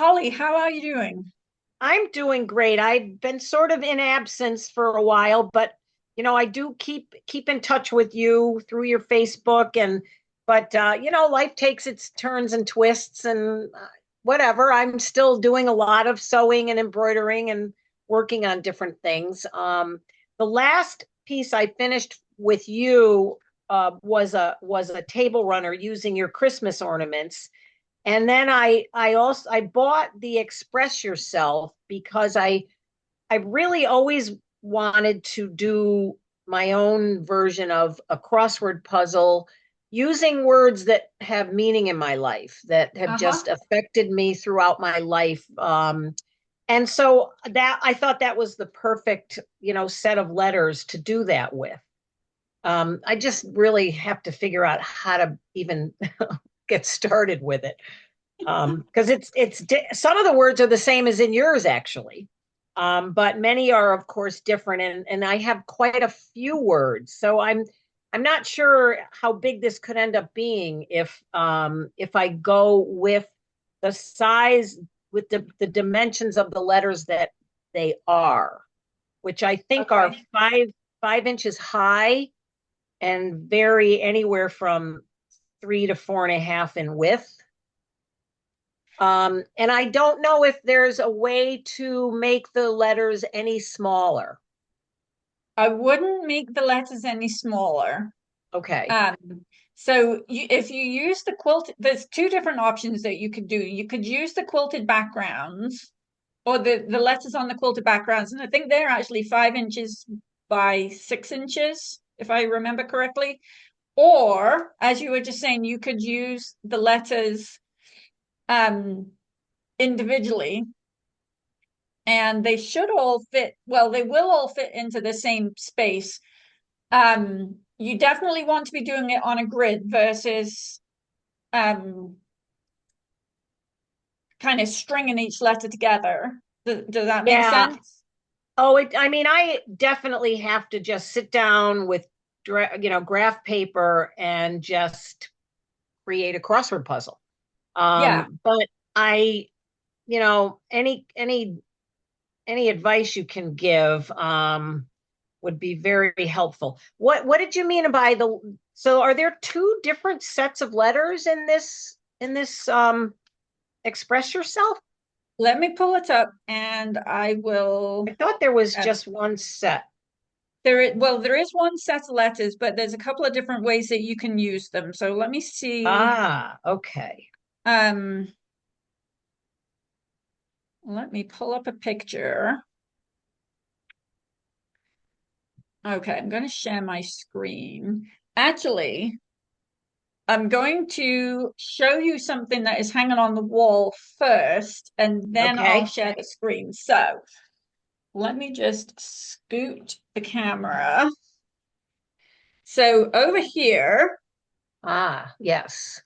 Holly, how are you doing? I'm doing great. I've been sort of in absence for a while, but I do keep in touch with you through your Facebook and but life takes its turns and twists and whatever. I'm still doing a lot of sewing and embroidering and working on different things. The last piece I finished with you was a table runner using your Christmas ornaments. And then I bought the Express Yourself because I really always wanted to do my own version of a crossword puzzle using words that have meaning in my life, that have Uh-huh. just affected me throughout my life. And so that I thought that was the perfect, set of letters to do that with. I just really have to figure out how to even get started with it. Because some of the words are the same as in yours actually, but many are of course different, and I have quite a few words, so I'm not sure how big this could end up being if I go with the size, with the dimensions of the letters that they are, which I think are Okay. 5 inches high and vary anywhere from 3 to 4.5 in width. And I don't know if there's a way to make the letters any smaller. I wouldn't make the letters any smaller. Okay. Um, so if you use the quilt, there's two different options that you could do. You could use the quilted backgrounds or the letters on the quilted backgrounds, and I think they're actually 5 inches by 6 inches, if I remember correctly. Or, as you were just saying, you could use the letters um individually, and they should all fit, well, they will all fit into the same space. You definitely want to be doing it on a grid versus um, kind of stringing each letter together. Does that make Yeah. sense? Oh, I mean, I definitely have to just sit down with, graph paper and just create a crossword puzzle. Yeah. But I, any advice you can give, would be very helpful. What did you mean by so are there two different sets of letters in this express yourself? Let me pull it up and I will. I thought there was Uh, just one set. there is one set of letters, but there's a couple of different ways that you can use them. So let me see. Ah, okay. Um, Let me pull up a picture. Okay, I'm going to share my screen. Actually, I'm going to show you something that is hanging on the wall first, and then I'll Okay. share the screen. So let me just scoot the camera. So over here, Ah, yes.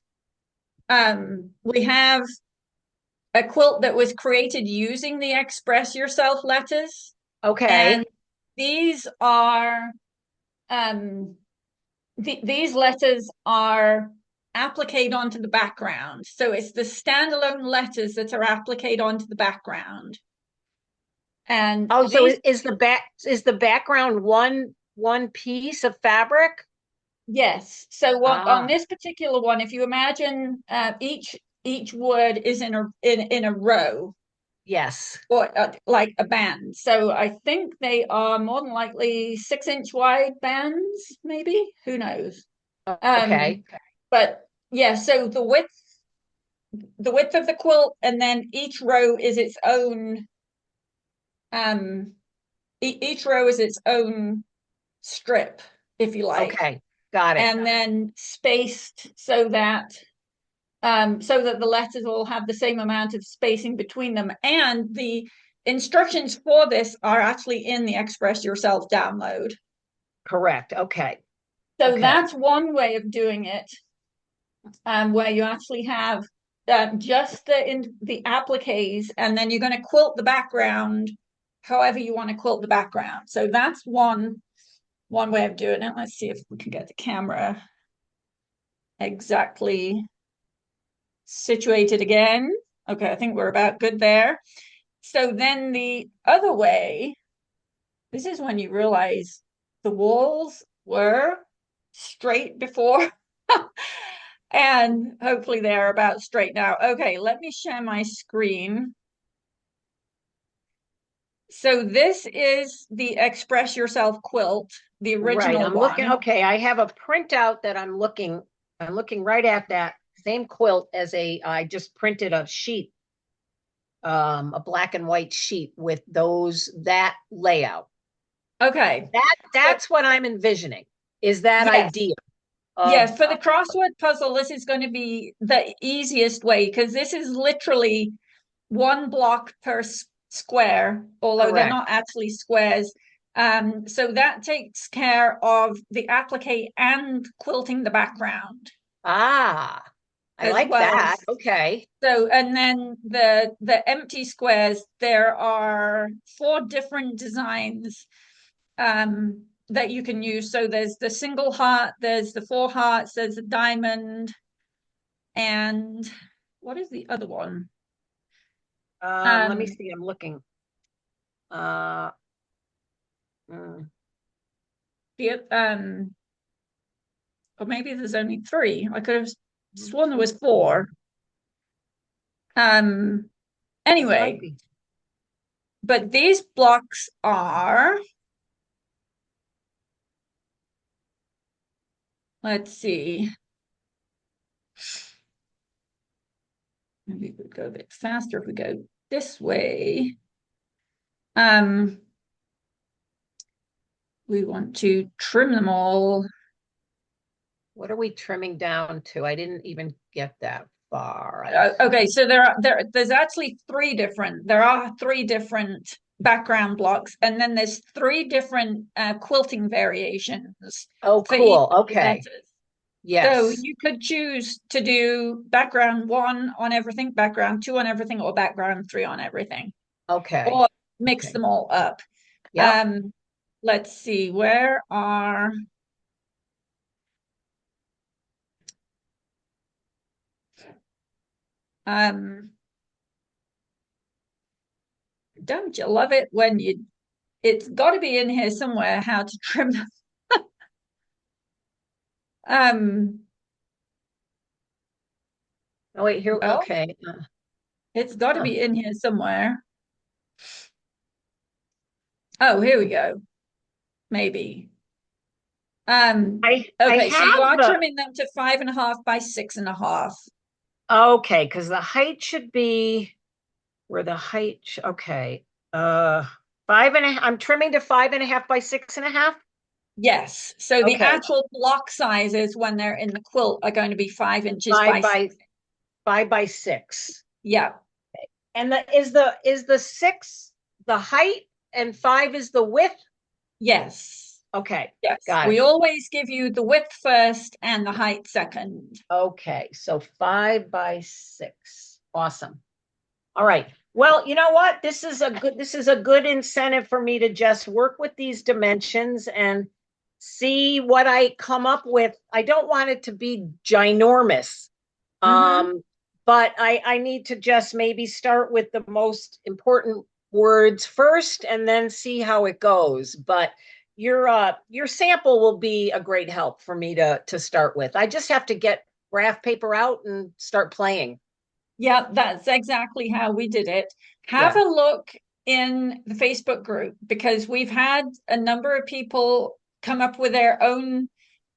we have a quilt that was created using the Express Yourself letters, and Okay. these are um, these letters are appliqued onto the background. So it's the standalone letters that are appliqued onto the background. And Oh, so these, is the background one piece of fabric? yes. So what on Ah, this particular one, if you imagine each word is in a row yes. or like a band. So I think they are more than likely 6 inch wide bands, maybe. Who knows? Okay. But yeah, so the width of the quilt, and then each row is its own um each row is its own strip, if you like, Okay. Got it. and then spaced so that the letters all have the same amount of spacing between them. And the instructions for this are actually in the Express Yourself download. Correct. Okay. So Okay. that's one way of doing it, where you actually have just the appliques, and then you're going to quilt the background however you want to quilt the background. So that's one way of doing it. Let's see if we can get the camera exactly situated again. Okay, I think we're about good there. So then the other way, this is when you realize the walls were straight before. And hopefully they're about straight now. Okay, let me share my screen. So this is the Express Yourself quilt, the Right. original I'm looking, one. okay, I have a printout that I'm looking right at that same quilt I just printed a sheet, a black and white sheet with that layout. Okay. So That's what I'm envisioning, is that yes, idea of, yes, for the crossword puzzle, this is going to be the easiest way because this is literally one block per square, although they're correct. not actually squares. So that takes care of the applique and quilting the background Ah, I as like well. that. Okay. So, and then the empty squares, there are four different designs that you can use. So there's the single heart, there's the four hearts, there's a diamond, and what is the other one? Let me Um, see. I'm looking. Uh, mm, the or maybe there's only three. I could have one, sworn there two, was four. Um, it might anyway, be. but these blocks are, let's see, maybe we could go a bit faster if we go this way. Um, we want to trim them all. What are we trimming down to? I didn't even get that far. Okay, so there's actually there are three different background blocks, and then there's three different quilting variations Oh, for each cool. of the Okay. letters. So Yes. you could choose to do background one on everything, background two on everything, or background three on everything, Okay. or mix Okay. them all up. Yep. Um, let's see, where are um don't you love it when it's got to be in here somewhere how to trim them. Um, Oh, wait, here. well, Okay. it's got to Uh, be in here somewhere. Oh, here we go. Maybe. I Okay, so you have are the, trimming them to 5.5 by 6.5. okay, because the height should be where the height, okay. Uh, I'm trimming to 5.5 by 6.5. Yes. So the Okay. actual block sizes when they're in the quilt are going to be 5 inches Five by by 6. 5 by 6. Yeah. And is the 6 the height and 5 is the width? Yes. Okay, Yes. got it. We always give you the width first and the height second. Okay, so 5 by 6. Awesome. All right. Well, you know what? This is a good incentive for me to just work with these dimensions and see what I come up with. I don't want it to be ginormous. Mm-hmm. But I need to just maybe start with the most important words first and then see how it goes. But your sample will be a great help for me to start with. I just have to get graph paper out and start playing. Yeah, that's exactly how we did it. Have Yeah. a look in the Facebook group because we've had a number of people come up with their own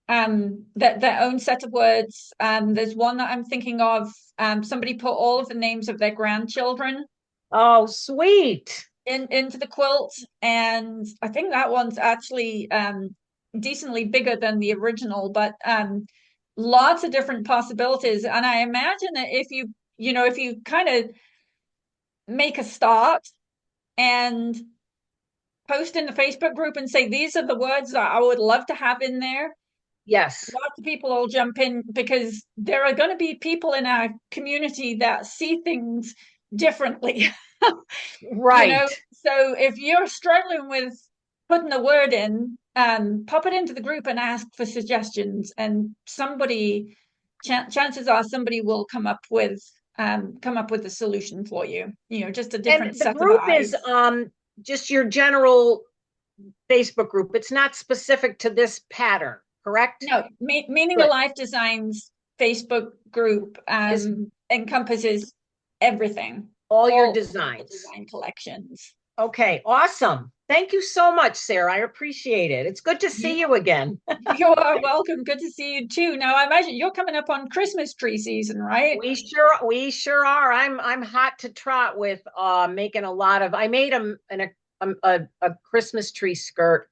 their own set of words. There's one that I'm thinking of. Somebody put all of the names of their grandchildren Oh, sweet. into the quilt, and I think that one's actually decently bigger than the original, but lots of different possibilities. And I imagine that if you kind of make a start and post in the Facebook group and say these are the words that I would love to have in there, Yes. lots of people will jump in because there are going to be people in our community that see things differently. you know Right. so if you're struggling with putting the word in, pop it into the group and ask for suggestions, and chances are somebody will come up with come up with a solution for you. You know, just a And different the set of group is eyes. just your general Facebook group. It's not specific to this pattern, correct? No, Meaning Good. Alive Designs Facebook group Is encompasses everything, all your all the designs. design collections. Okay, awesome. Thank you so much, Sarah. I appreciate it. It's good to You see you again. you are welcome. Good to see you too. Now, I imagine you're coming up on Christmas tree season, right? We sure are. I'm hot to trot with making a lot of I made a Christmas tree skirt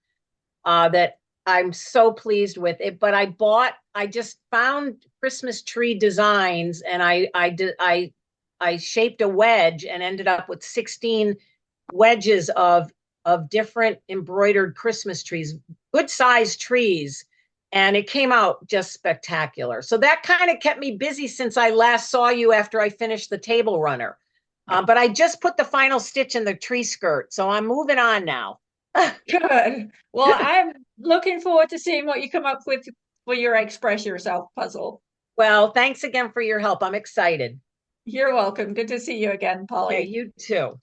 that I'm so pleased with it. But I just found Christmas tree designs and I shaped a wedge and ended up with 16 wedges of different embroidered Christmas trees, good sized trees. And it came out just spectacular. So that kind of kept me busy since I last saw you after I finished the table runner. But I just put the final stitch in the tree skirt. So I'm moving on now. Good. Well, I'm looking forward to seeing what you come up with for your Express Yourself puzzle. Well, thanks again for your help. I'm excited. You're welcome. Good to see you again, Okay, Polly. you too.